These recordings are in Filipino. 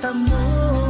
matatamo.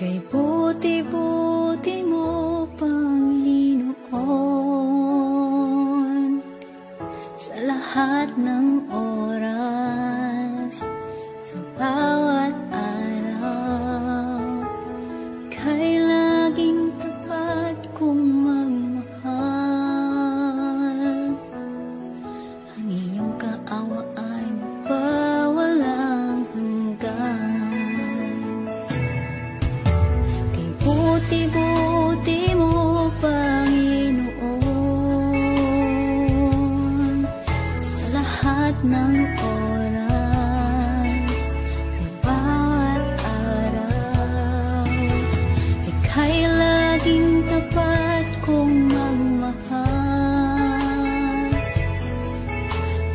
Kay buti-buti Ika'y laging tapat kong magmahal.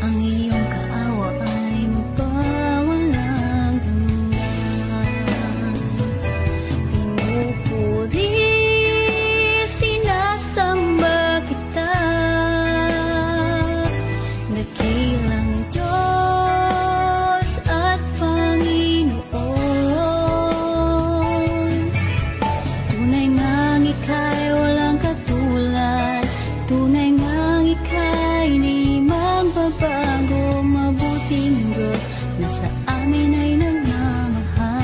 Ang iyong kaawa ay magpawalang hanggan. Pinupuri, sinasamba kita, dakilang Diyos at Panginoon. Tunay ngang ika'y walang katulad, tunay ngang ika'y di magbabago. Mabuting Diyos na sa amin ay nagmamahal.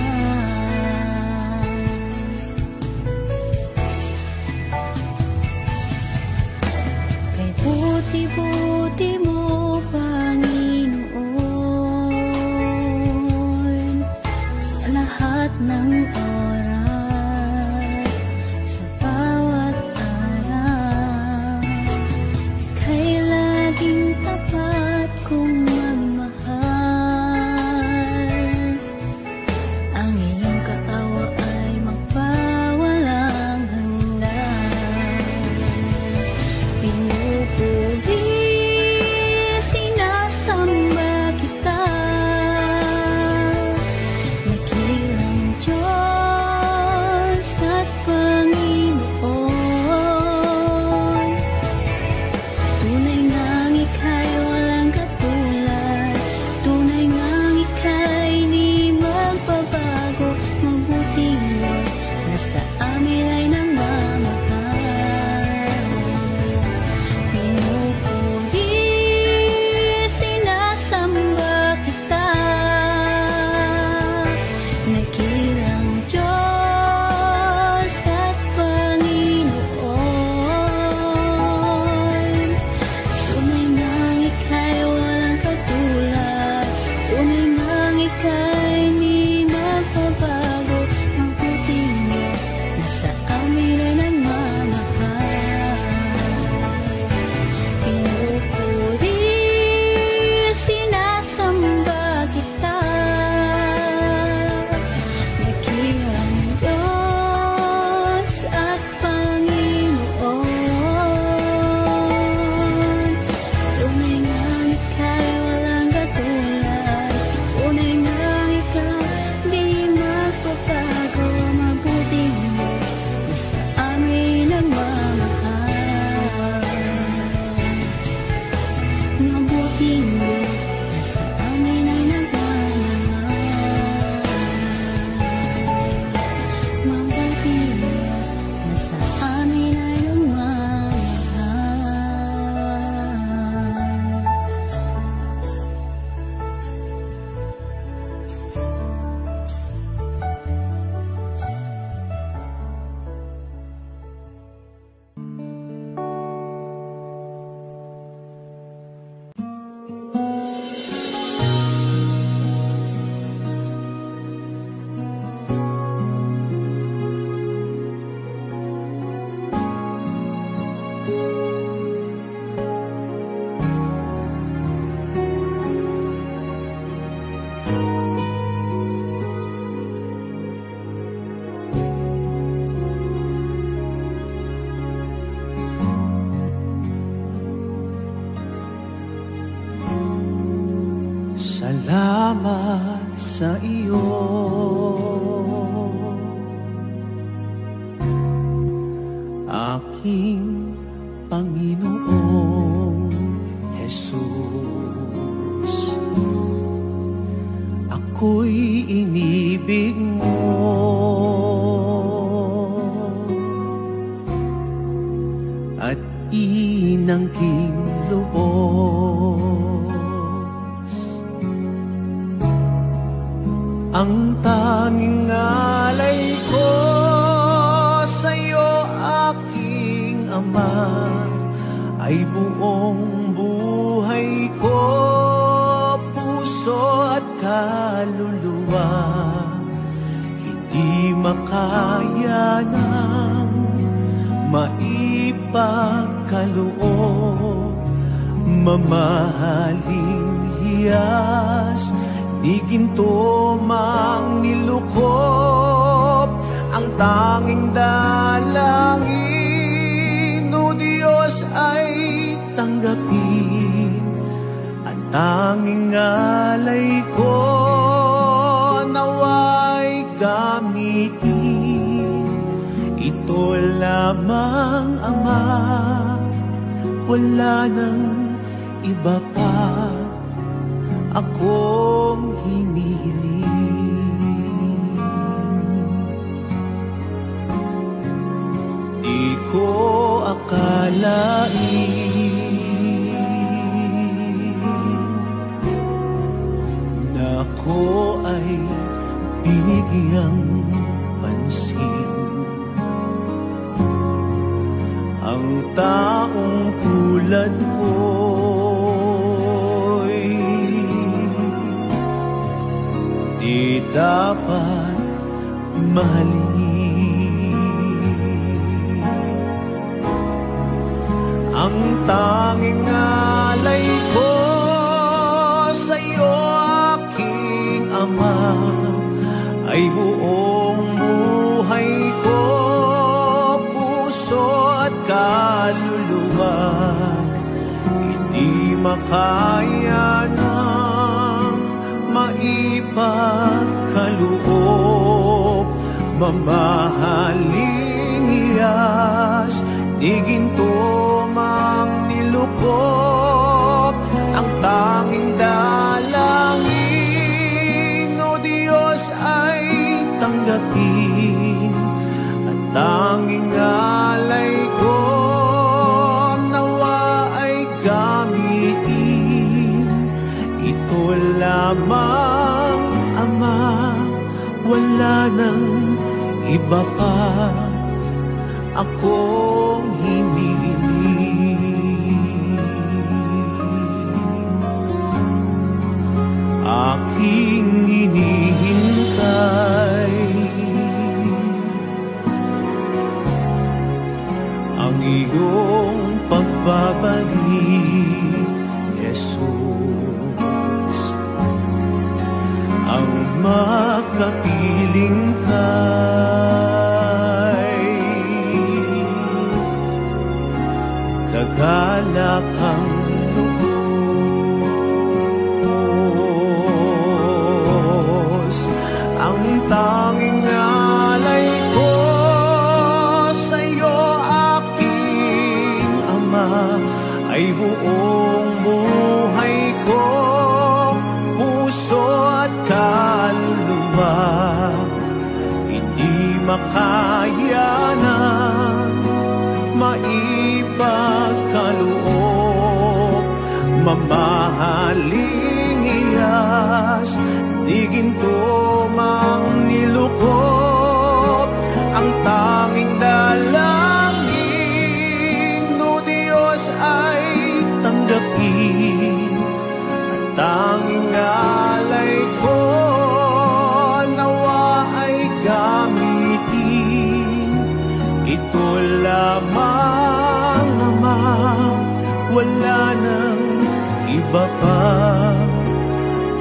Kay buti-buti mo, Panginoon, sa lahat ng oras, sa bawat araw. Ika'y laging tapat kong magmahal. Ang iyong kaawa ay magpawalang hanggan. Pinupuri, sinasamba kita, dakilang Diyos at Panginoon. Tunay ngang ika'y walang katulad, tunay ngang ika'y di magbabago. Mabuting Diyos na sa amin ay nagmamahal. Pinupuri, sinasamba kita, dakilang Diyos at Panginoon. Tunay ngang ika'y walang katulad, tunay ngang ika'y di magbabago. Mabuting Diyos na sa amin ay nagmamahal. Pinupuri, sinasamba kita, dakilang Diyos at Panginoon. Tunay ngang ika'y walang katulad, tunay ngang ika'y di magbabago. Mabuting Diyos na sa amin nagmamahal. Mabuting Diyos na sa amin ay nagmamahal. Mabuting Diyos na sa amin ay nagmamahal. Salamat sa iyo, aking Panginoong Jesus. Ako'y inibig mo at inangking lubos. Ang tanging alay ko sa'yo, aking Ama, ay buong buhay ko, puso at kaluluwa. Hindi makaya ng maipagkaloob, mamahaling hiyas ni ginto mang nilukop. Ang tanging tanggapin ang tanging alay ko, nawa'y gamitin. Ito lamang, Ama, wala nang iba pa akong hinihiling. Di ko akalain na ako ay binigyang pansin. Ang taong tulad ko'y di dapat mahalin. Ang tanging alay ko sa'yo, aking Ama, ay buong buhay ko, puso at kaluluwa. Hindi makaya ng maipagkaloob, mamahaling hiyas, di ginto mang nilukop. Ang tanging dalangin, O Diyos, ay tanggapin at tanging alay ko, nawa ay gamitin. Ito lamang, Ama, wala nang iba pa akong hinihiling. Aking hinihintay ang iyong pagbabalik, Jesus. Ang makapiling kay kagalakang lubos. Ang tanging alay ko sa'yo, aking Ama, ay buong buhay ko, puso at kaluluwa. Hindi makaya na maipagkaloob, mamahaling hiyas, di ginto mang nilukop. Ang tanging dalangin, O Diyos, ay tanggapin at tanging alay ko, nawa ay gamitin. Ito lamang, Ama, wala nang iba pa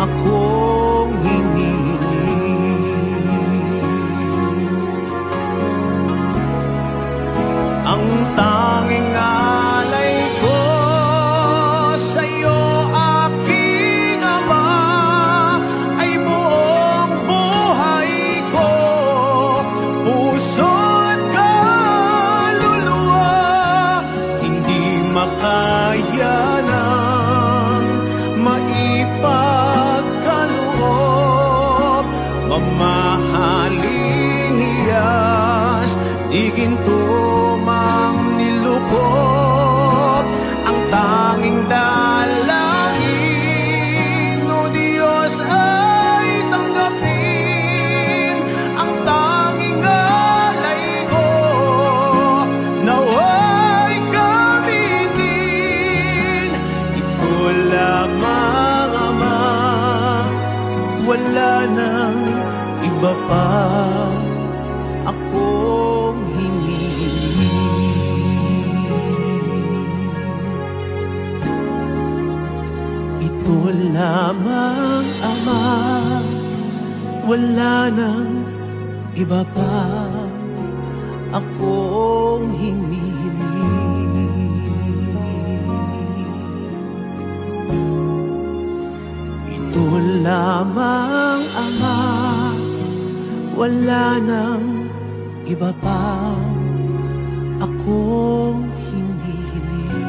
akong hinihiling. Ang tanging alay ko sa'yo, aking Ama, ay buong buhay ko, puso at kaluluwa. Hindi makaya ng maipagkaloob, mamahaling hiyas, di ginto mang nilukop. Ang tanging dalangin, O Diyos, ay tanggapin. Ang tanging alay ko, nawa'y gamitin. Ito lamang, Ama, wala nang iba pa akong hinihiling. Ito lamang, Ama, wala nang iba pa akong hinihiling. wala nang iba pa akong hindi hiling.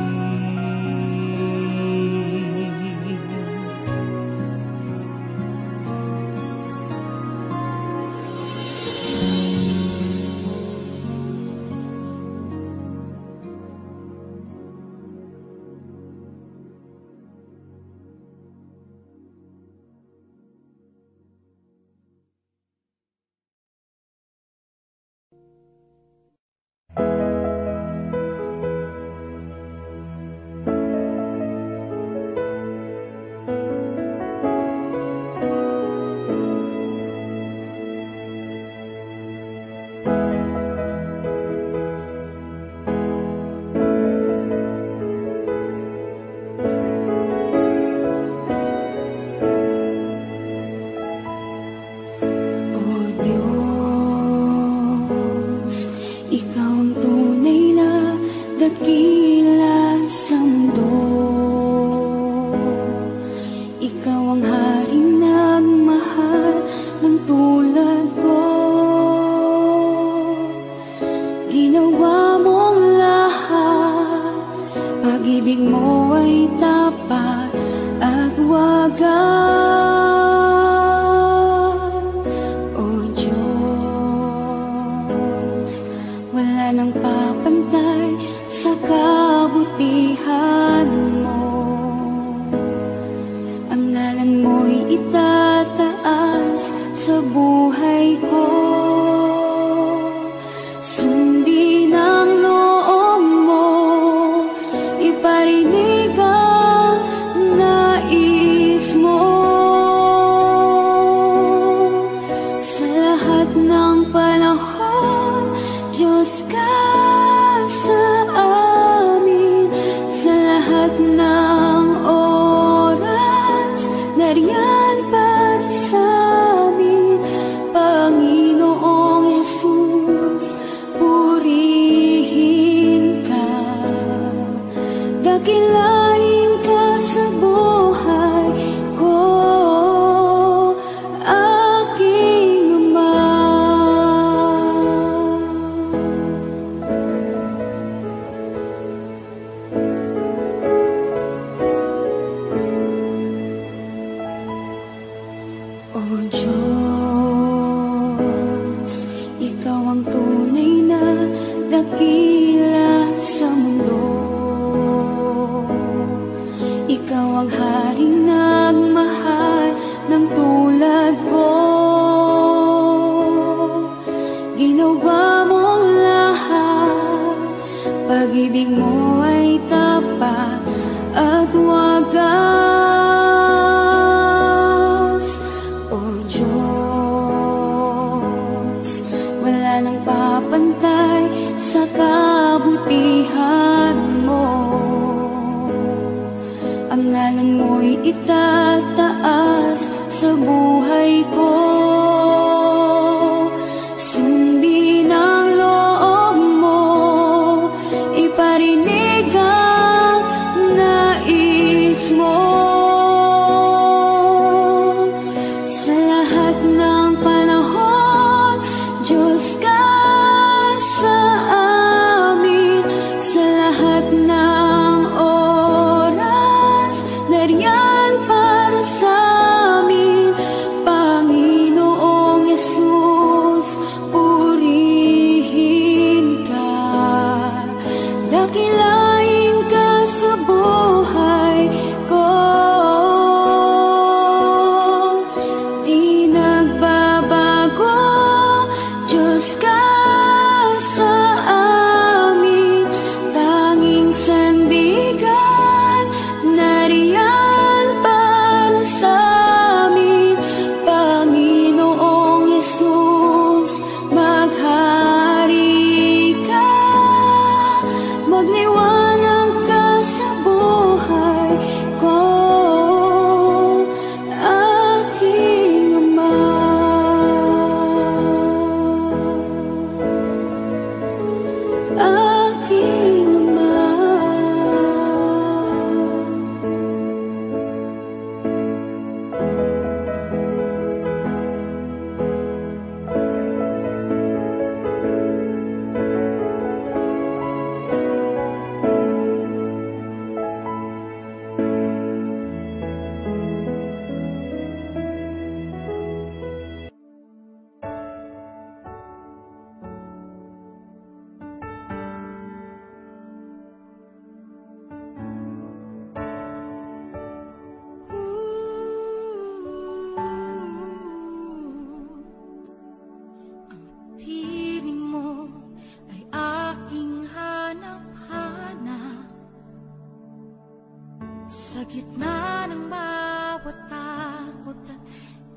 Sa gitna ng bawat takot at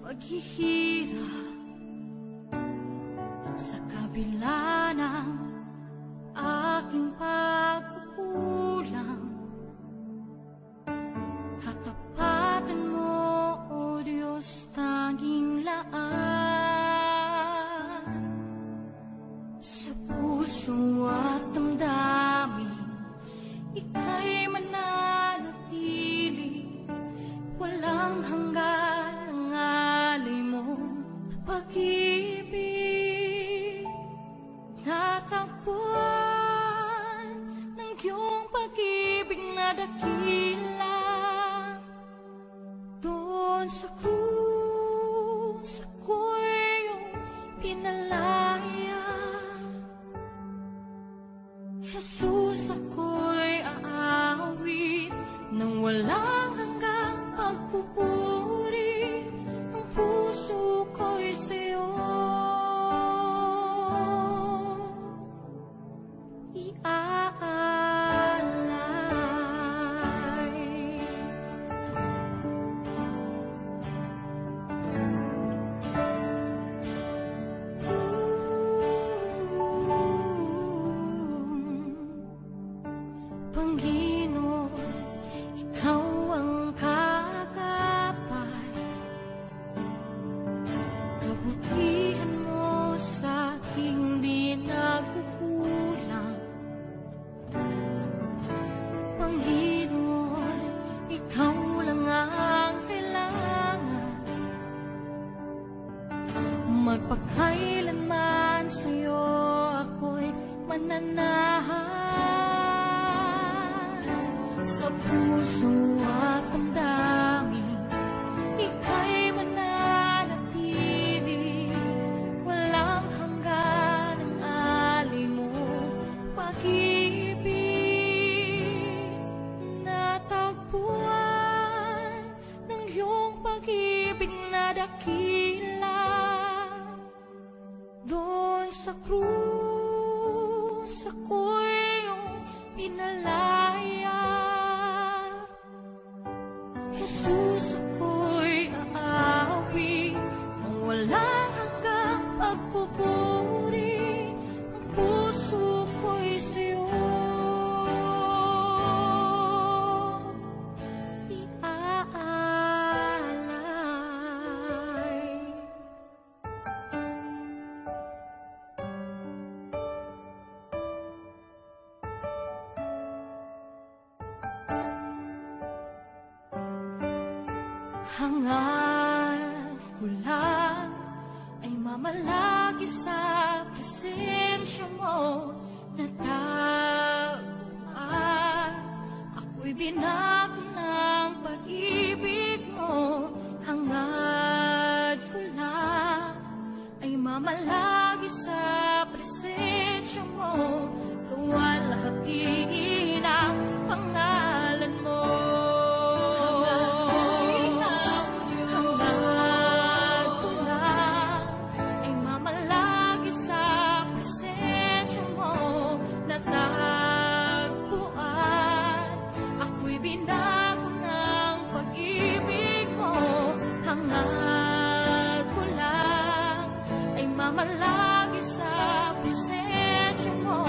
paghihirap, sa kabila ng aking pagkukulang, katapatan mo, O Diyos, tanging laan. Sa puso at damdamin, ika'y mananatili, walang hanggan ang alay mo pag-ibig. Natagpuan ng iyong pag-ibig na dakila, doon sa krus ako'y iyong pinalaya. Jesus, ako'y aawit nang walang hanggang pagpupuri. Ang puso ko'y sa'yo iaalay. Panginoon, ikaw ang kagapay, kabutihan mo sa aking di nagkukulang. Panginoon, ikaw lang ang kailangan, magpakailanman sa'yo ako'y mananahan. Sa puso at damdamin, ika'y mananatili, walang hanggan ang alay mo pag-ibig. Natagpuan ng iyong pag-ibig na dakila, doon sa krus ako'y iyong pinalaya. Jesus, ako'y aawit nang walang hanggang pagpupuri. Ang puso ko'y sa'yo iaalay. Hangat ko lang ay mamalagi sa presensya mo, natagpuan. Ako'y binago ng pag-ibig mo. Hangat ko lang ay mamalagi sa presensya mo, luwalhati ng pangalan mo. Binago ng pag-ibig mo, hangat ko lang ay mamalagi sa presensya mo.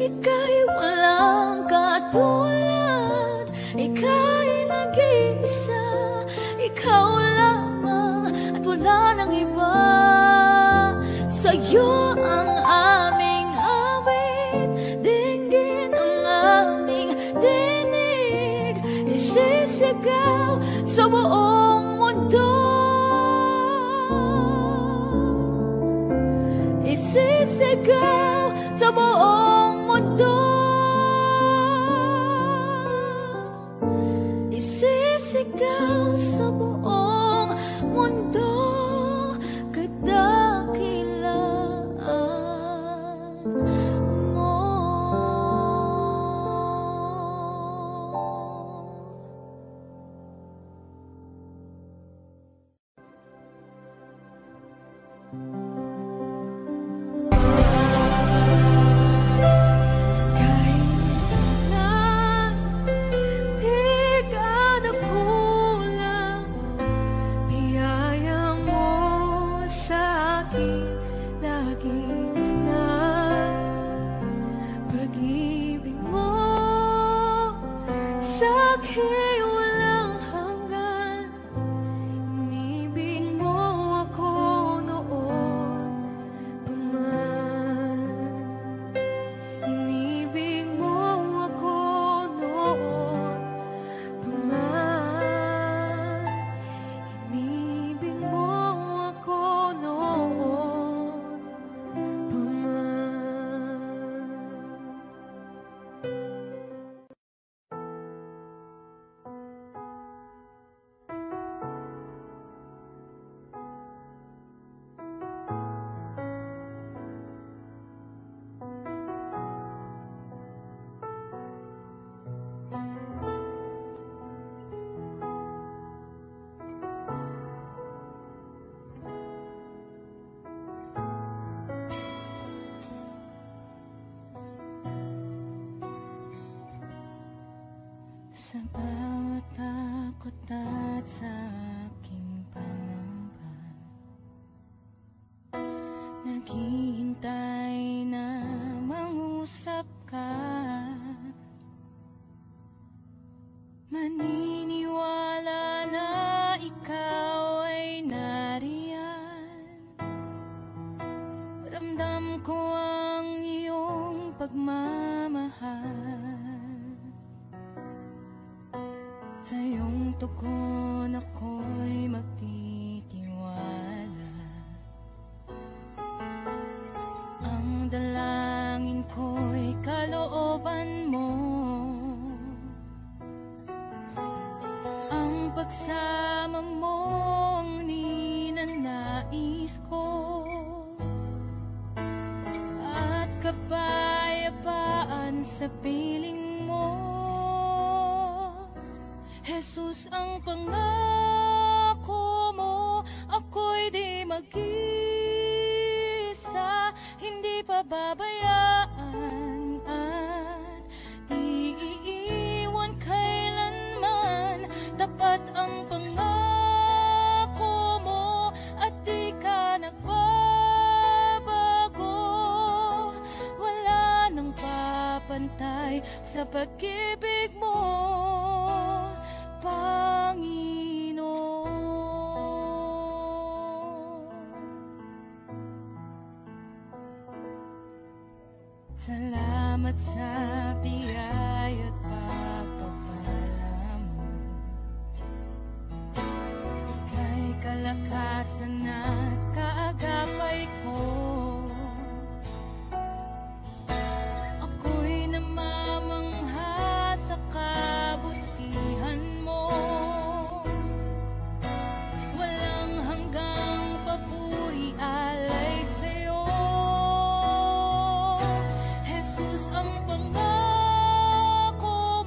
ika'y walang katulad, ika'y nag-iisa, ikaw lamang at wala nang iba. Sa'yo ang aming awit, dinggin ang aming dinig, isisigaw sa buong mundo, isisigaw sa buong mundo, isisigaw sa buong mundo, kadakilaan mo. Sa bawat takot at sa aking pangamba, naghihintay na mangusap ka. Maniniwala na ikaw ay nariyan. Ramdam ko ang iyong pagmamahal. Sa iyong tugon ako'y magtitiwala. Ang dalangin ko'y kalooban mo. Ang pagsama mo ang ninanais ko. At kapayapaan sa piling mo. Jesus, ang pangako mo, ako'y di mag-isa, hindi pababayaan at di iiwan kailanman. Tapat ang pangako mo at di ka nagbabago. Wala nang papantay sa pag-ibig mo, Panginoon. Salamat sa biyaya at pagpapala mo. Ika'y kalakasan at kaagapay ko. Ako'y namamangha sa kabutihan mo. Walang hanggang papuri alay sa'yo. Jesus, ang pangako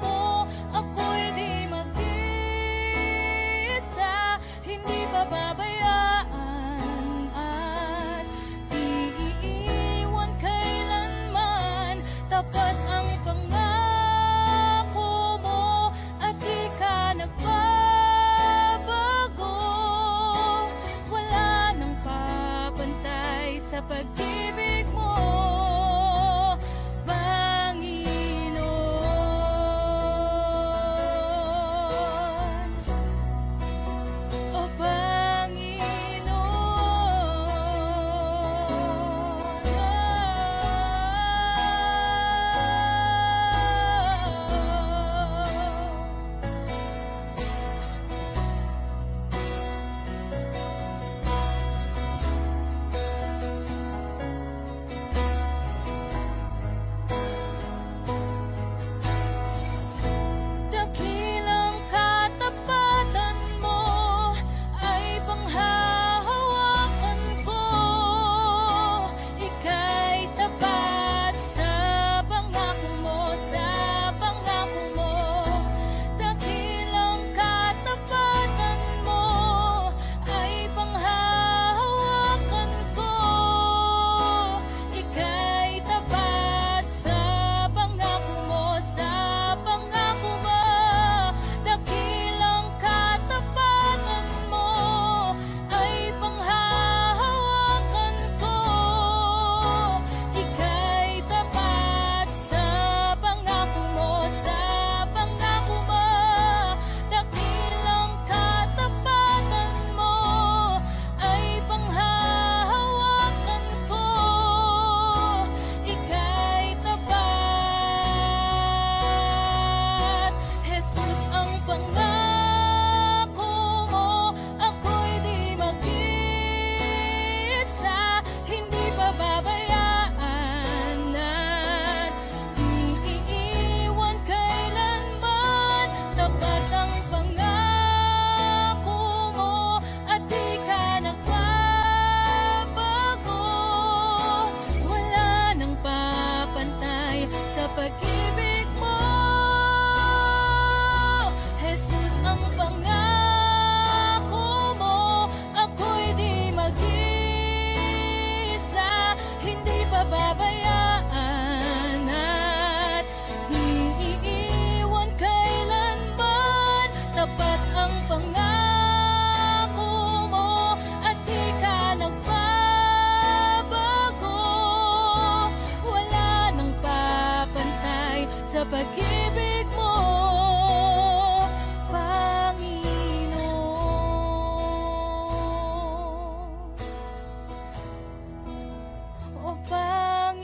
sa pag-ibig mo. Jesus, ang pangako mo, ako'y di mag-isa, hindi pababayaan at di iiwan kailanman. Tapat ang pangako mo at di ka nagbabago. Wala nang papantay sa pag-ibig mo, Panginoon. O Panginoon.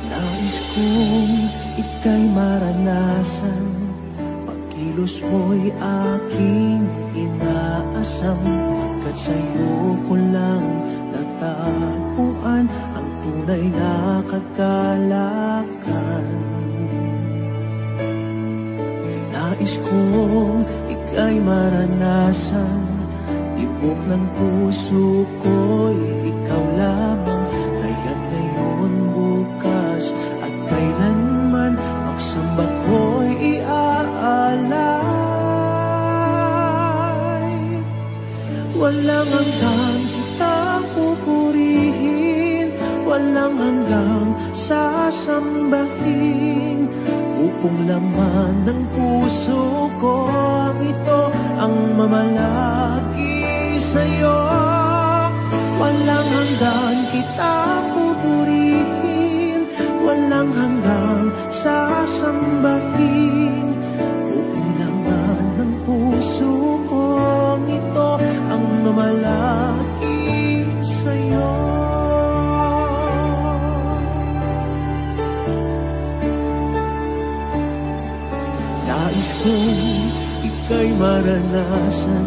Nais kong ika'y maranasan, pagkilos mo'y aking inaasam. Pagkat sa'yo ko lang natagpuan ang tunay na kagalakan. Nais kong ika'y maranasan, tibok ng puso ko'y ikaw lamang. Kaya't ngayon, bukas at kailanman, pagsamba ko'y iaalay. Walang hanggang kitang pupurihin, walang hanggang sasambahin. Upong laman ng puso ko ang ito ang mamalagi sa'yo. Walang hanggang kitang pupurihin, walang hanggang sasambahin. Buong laman ng puso ko ito ang mamalagi sa'yo. Nais kong ika'y maranasan,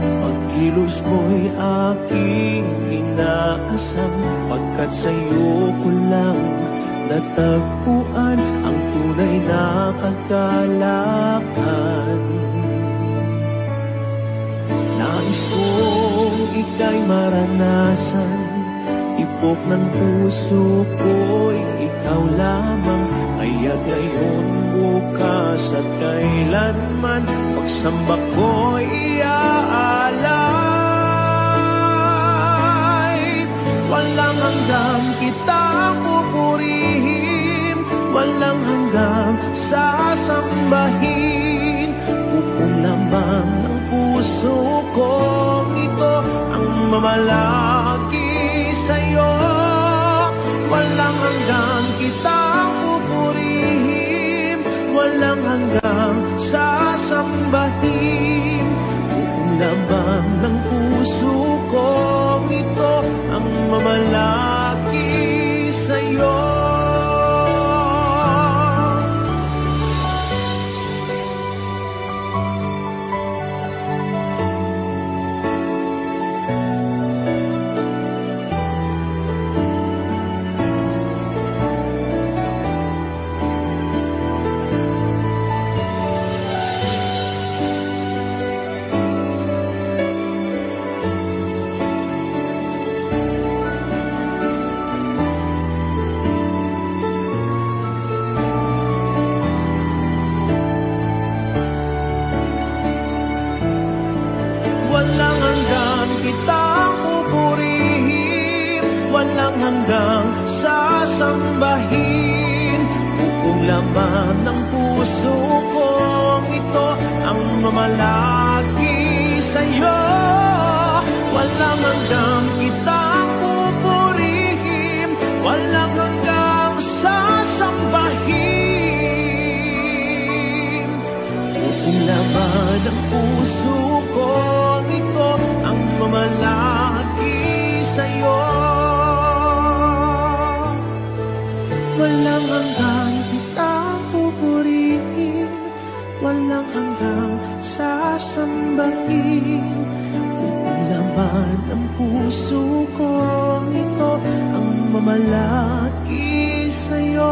pagkilos mo'y aking inaasam. Pagkat sa'yo ko lang natagpuan ang tunay na kagalakan. Nais kong ika'y maranasan, tibok ng puso ko'y ikaw lamang. Kaya't ngayon, bukas at kailanman, pagsamba ko'y iaalay. Walang hanggang kitang pupurihin, walang hanggang sasambahin. Buong laman ng puso ko ito ang mamalagi sa'yo. Walang hanggang kitang pupurihin, walang hanggang sasambahin. Buong laman ng puso ko ito ang mamalagi sa'yo. Walang hanggang kitang pupurihin, walang hanggang sasambahin. Buong laman ng puso ko ito ang mamalagi sa'yo. Walang hanggang kitang pupurihin, walang hanggang sasambahin. Buong laman ng puso ko ito ang mamalagi sasambahin. Buong laman ng puso kong ito ang mamalaki sa'yo.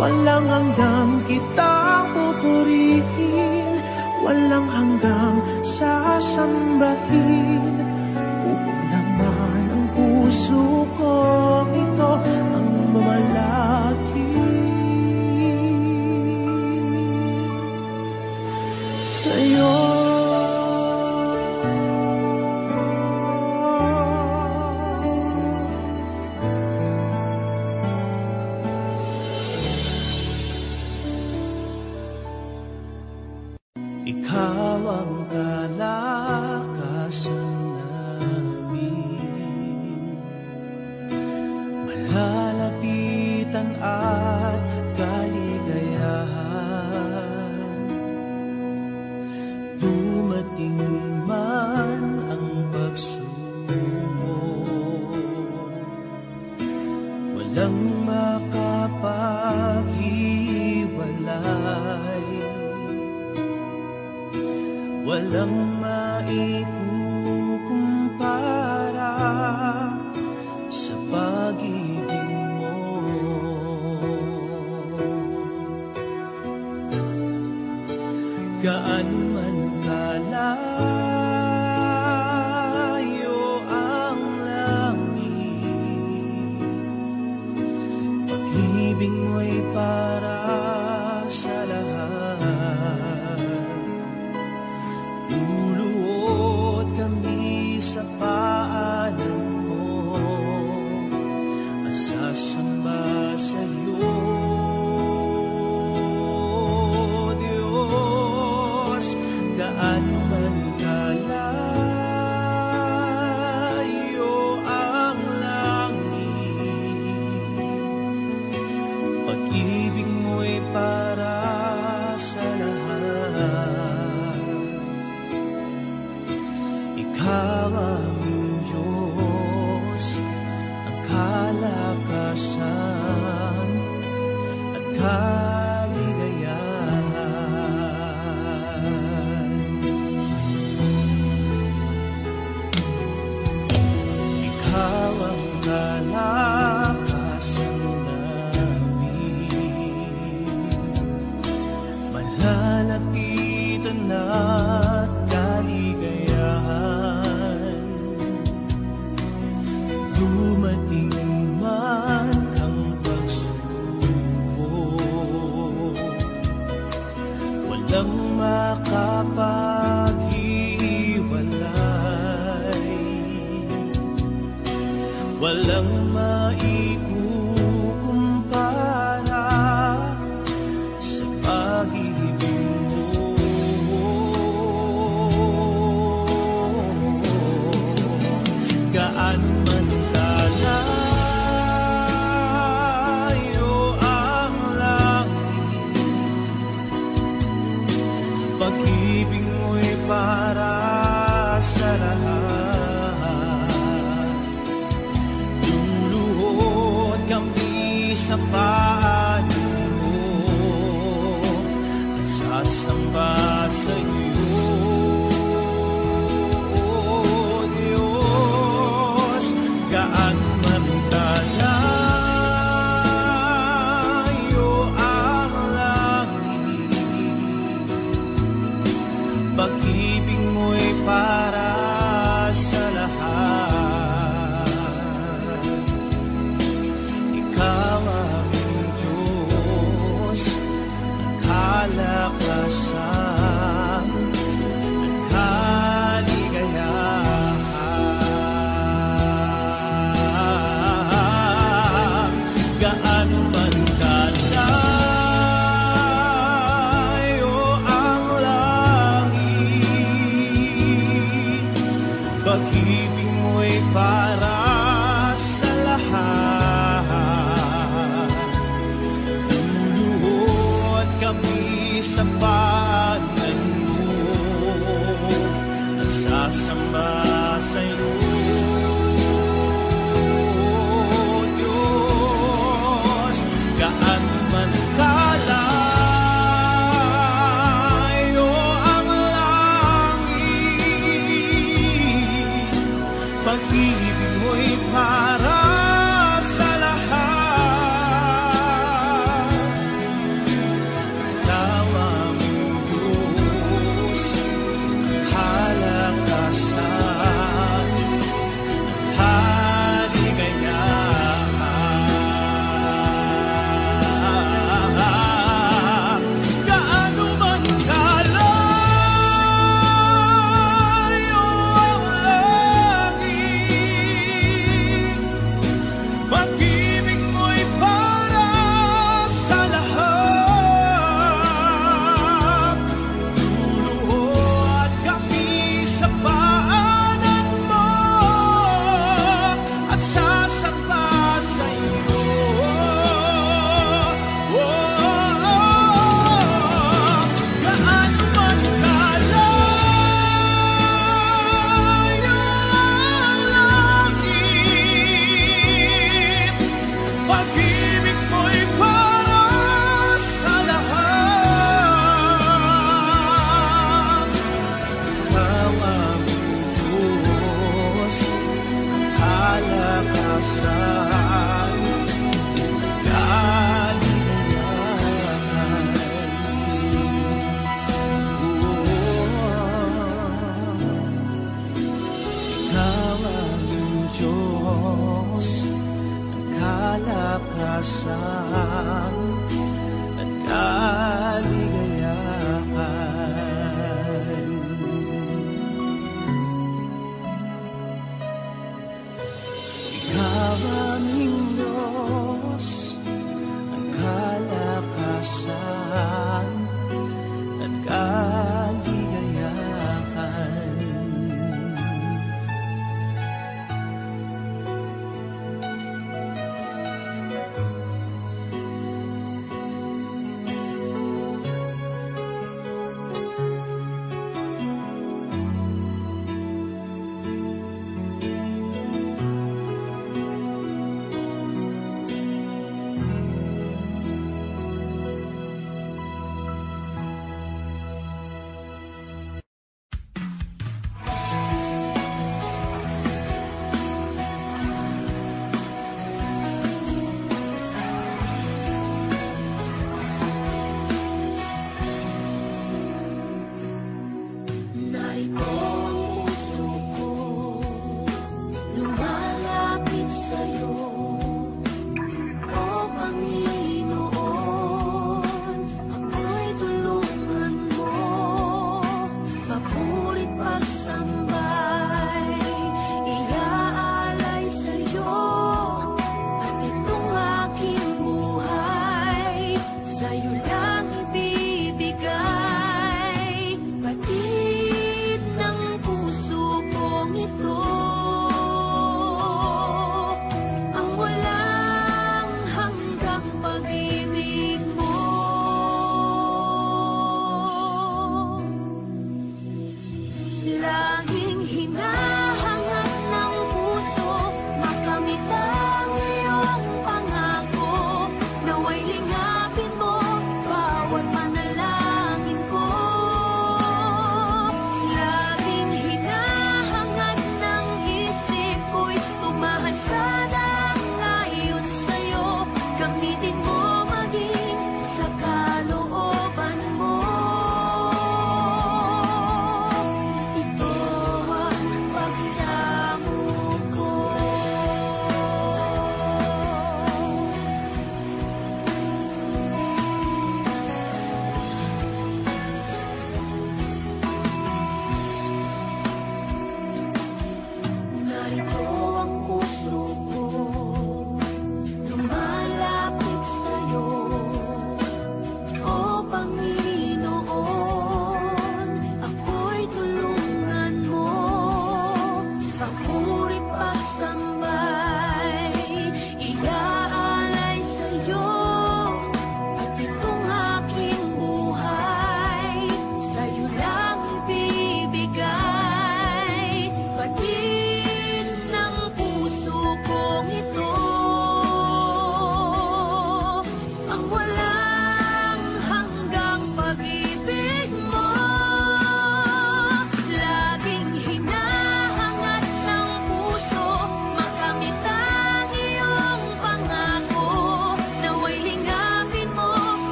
Walang hanggang kitang pupurihin, walang hanggang sasambahin. Buong laman ng puso kong ito ang mamalaki sa'yo. Ikaw ang kalakasan namin, malalapitan at kaligayahan. Dumating man ang pagsubok, walang makapaghiwalay, walang maikukumpara sa pag-ibig mo. Gaano man kalayo ang langit, pag-ibig mo'y para sa lahat. Luluhod kami sa paanan mo at sasamba sa'yo, Diyos. Gaano man kalayo ang langit, pag-ibig mo'y para sa lahat. Ikaw aming Diyos, ang kalakasan at kaligayahan. Ikaw ang kalakasan namin, malalapitan at kaligayahan. Dumating man ang pagsubok, walang makapaghiwalay, walang maikukumpara sa pag-ibig mo. Gaano man kalayo ang langit, pag-ibig mo'y para sa lahat. Luluhod kami sa paanan mo at sasamba sa'yo, Diyos. Gaano man kalayo ang langit, pag-ibig mo'y para sa lahat. Ikaw aming Diyos, ang kalakasan at kaligayahan. Gaano man kalayo ang langit, pag-ibig mo'y para sa lahat. Luluhod kami sa paanan mo at sasamba sa'yo, Diyos. Gaano man kalayo ang langit, Pag-ibig mo'y para sa lahat. Tawa mo, Diyos, ang kalakasan, haligayahan. Gaano man kalayo ang langit, pag-ibig mo'y para sa lahat. Luluhod kami sa paanan mo at sasamba sa iyo. Gaano man kalayo ang langit, pag-ibig mo'y para sa lahat. Tawa mo, Diyos, ang kalakasan, kaligayahan. Tawa mo, Diyos, ang kalakasan at kaligayahan. Ikaw aming Diyos, ang kalakasan at kaligayahan.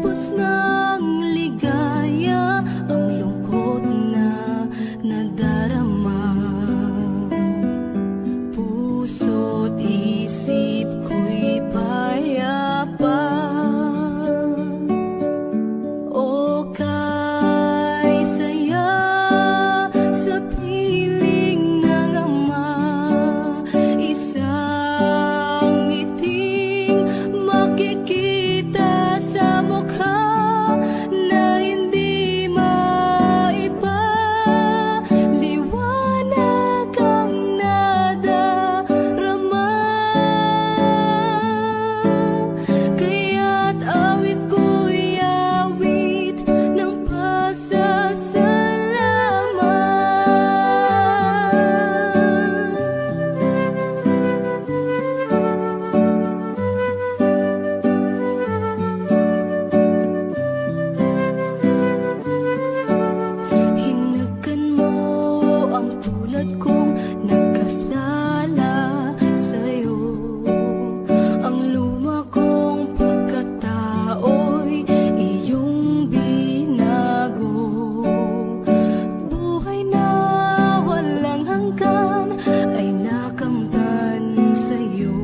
Puspos ng ligaya ang lungkot na nadarama. Puso't isip ko'y payapa. O kay saya sa piling ng ama, isang ngiting makikita sa mukha na hindi maiba. Liwanag ang nadarama, kaya't awit ko'y awit ng pasasalamat. Hinagkan mo ang tulad kong nagkasala sa'yo. Ang luma kong pagkatao'y iyong binago. Buhay na walang hanggan ay nakamtan sa'yo.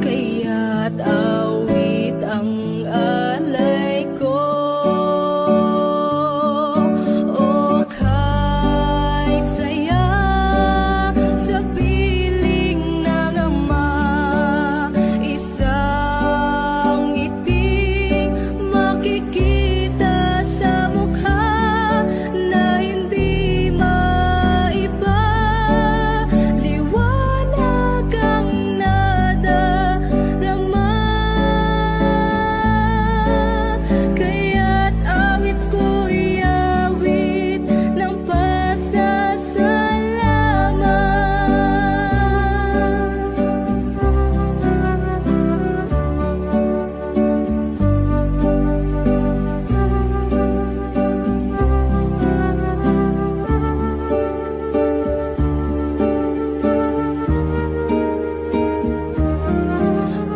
Kaya't awit ang alay ko. O kay saya sa piling ng ama, isang ngiting makikita sa mukha na hindi maiba. Liwanag ang nadarama, kaya't awit ko'y awit ng pasasalamat.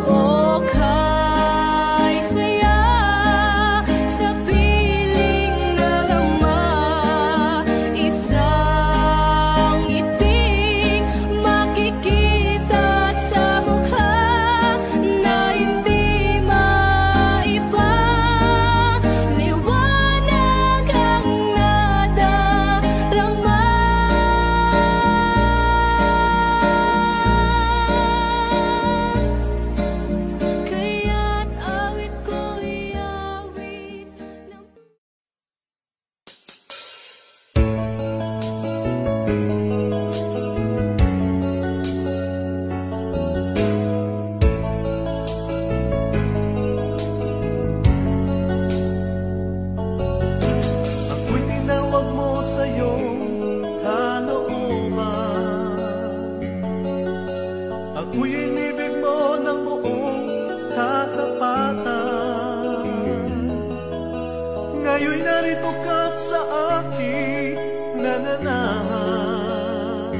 O kay saya sa piling ng ama, isang ngiting makikita sa mukha na hindi maiba. Liwanag ang nadarama, kaya't awit ko'y awit ng Ako'y tinawag mo sa iyong kalooban. Ako'y inibig mo ng buong katapatan. Ngayon'y narito ka sa aking nananahan,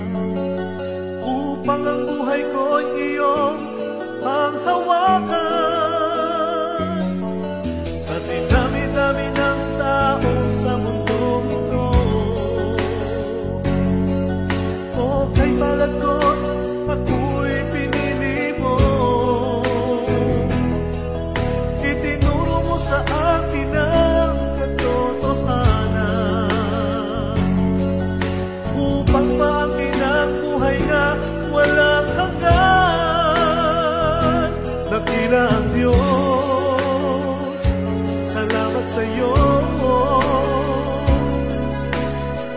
upang ang buhay ko'y iyong panghawakan. Sa dinami-dami ng tao sa mundong ito, o kay balagot ako'y pinili mo. Itinuro mo sa akin ang katotohanan, upang maangkin ang buhay na walang hanggan. Dakila ang Diyos, salamat sa iyo.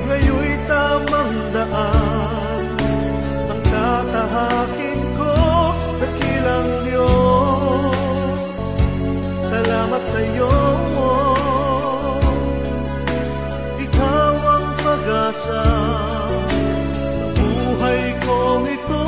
Ngayon'y tamang daan ang tatahakin ko. Dakilang Diyos, salamat sa iyo. Ikaw ang pag-asa sa buhay kong ito.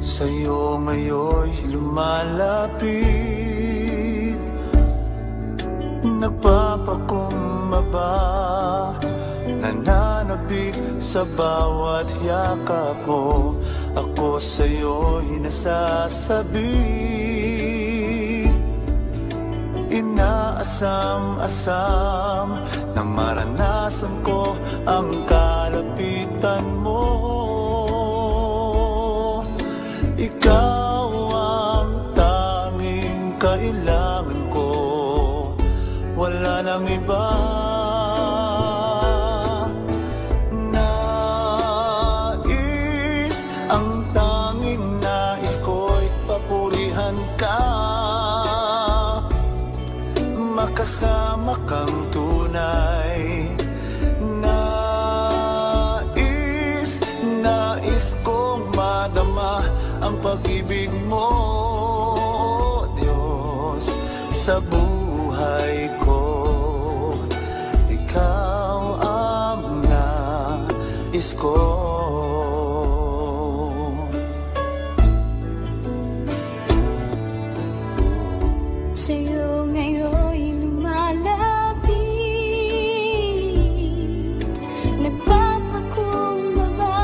sa'yo ngayon'y lumalapit. Nagpapakumbaba, nananabik sa bawat yakap mo. Ako sa'yo'y nasasabi, inaasam-asam na maranasan ko ang kalapitan mo. Ikaw ang tanging kailangan ko, wala nang iba. Ang tanging nais ko'y papurihan ka, makasama kang tunay. Nais kong madama ang pag-ibig mo, Diyos, sa buhay ko. Ikaw ang nais ko. Sa'yo ngayon'y lumalapit, nagpapakumbaba,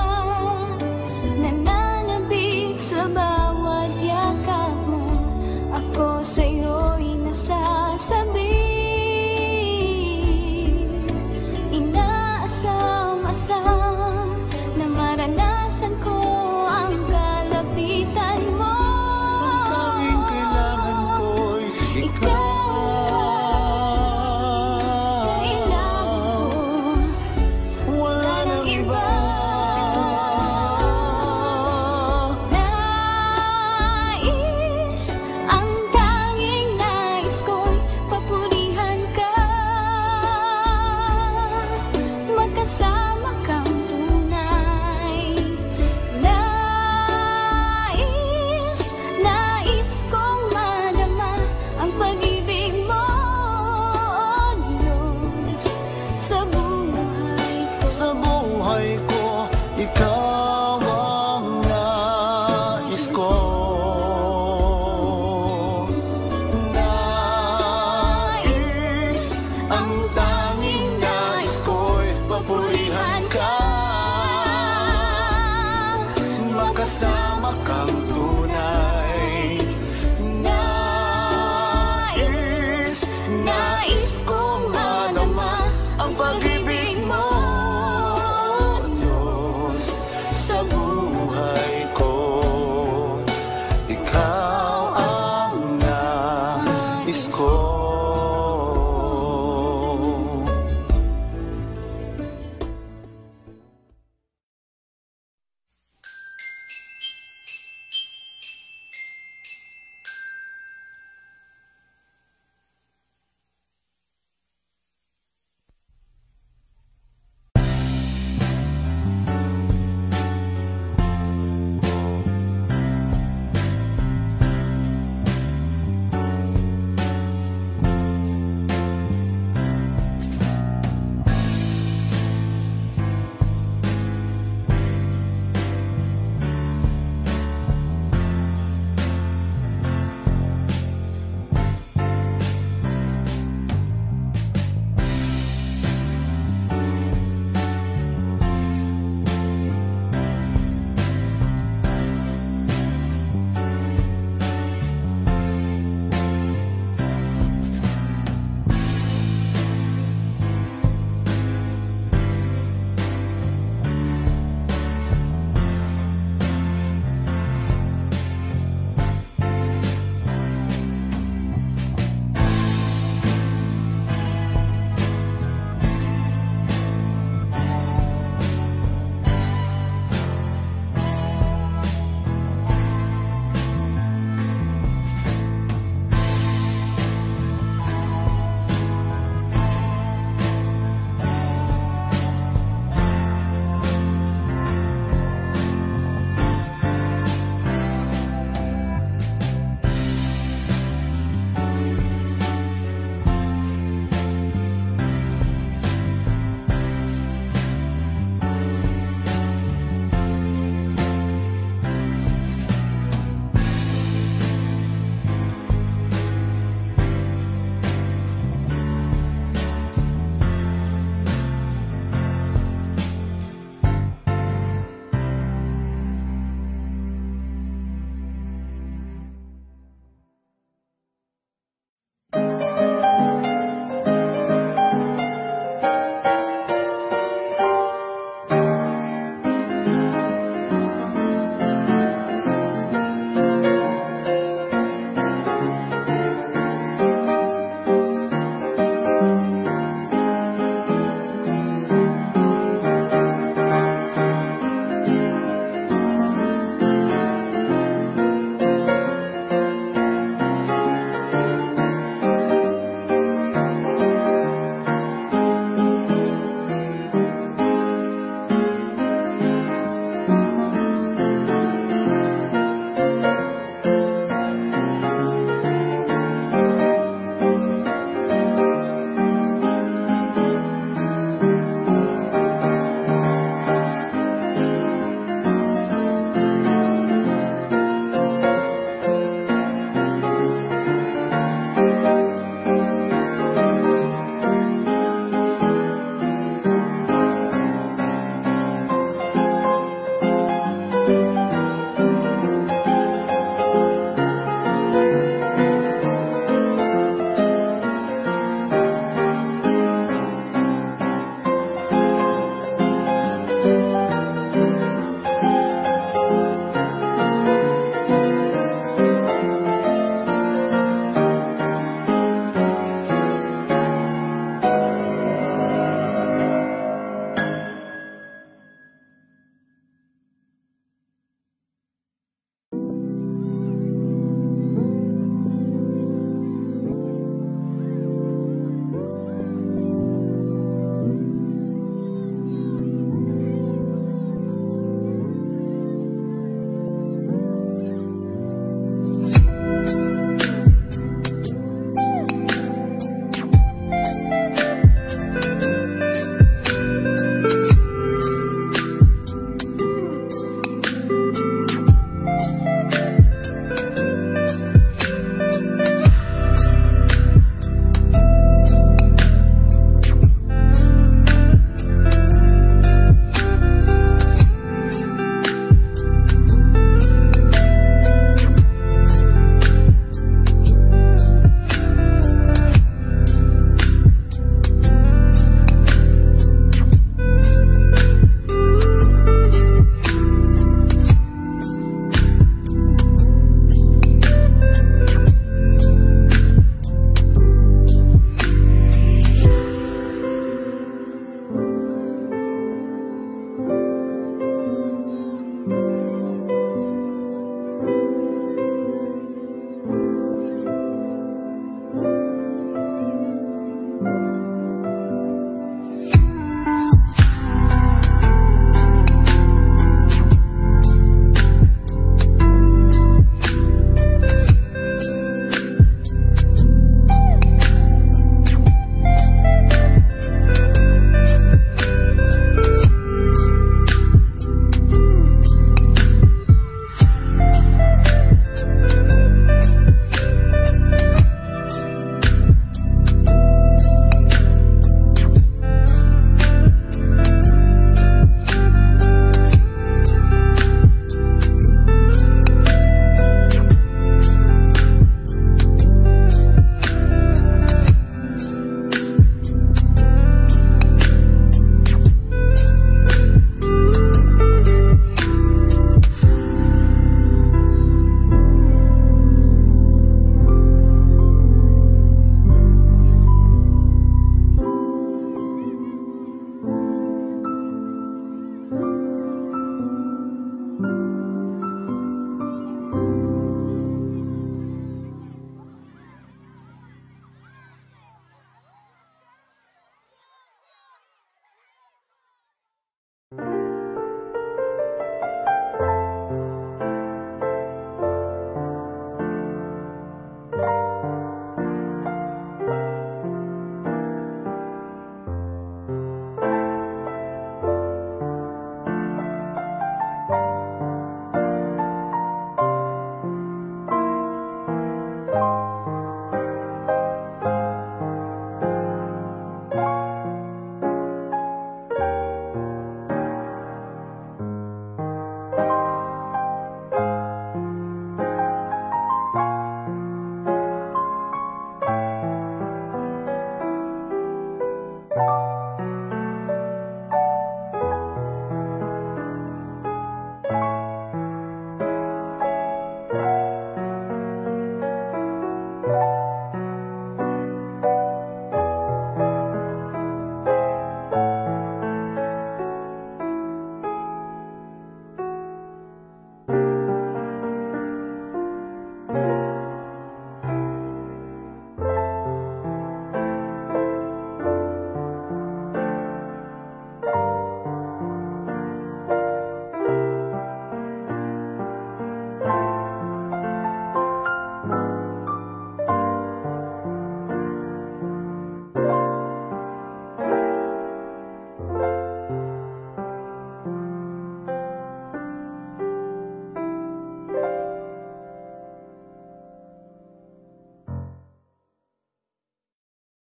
nananabik sa bawat yakap mo. Ako sa'yo'y nasasabi, inaasam-asam na maranasan ko ang kalapitan mo. Sa buhay ko, ikaw ang nais ko. Ang tanging nais ko'y papurihan ka, makasama kang tunay.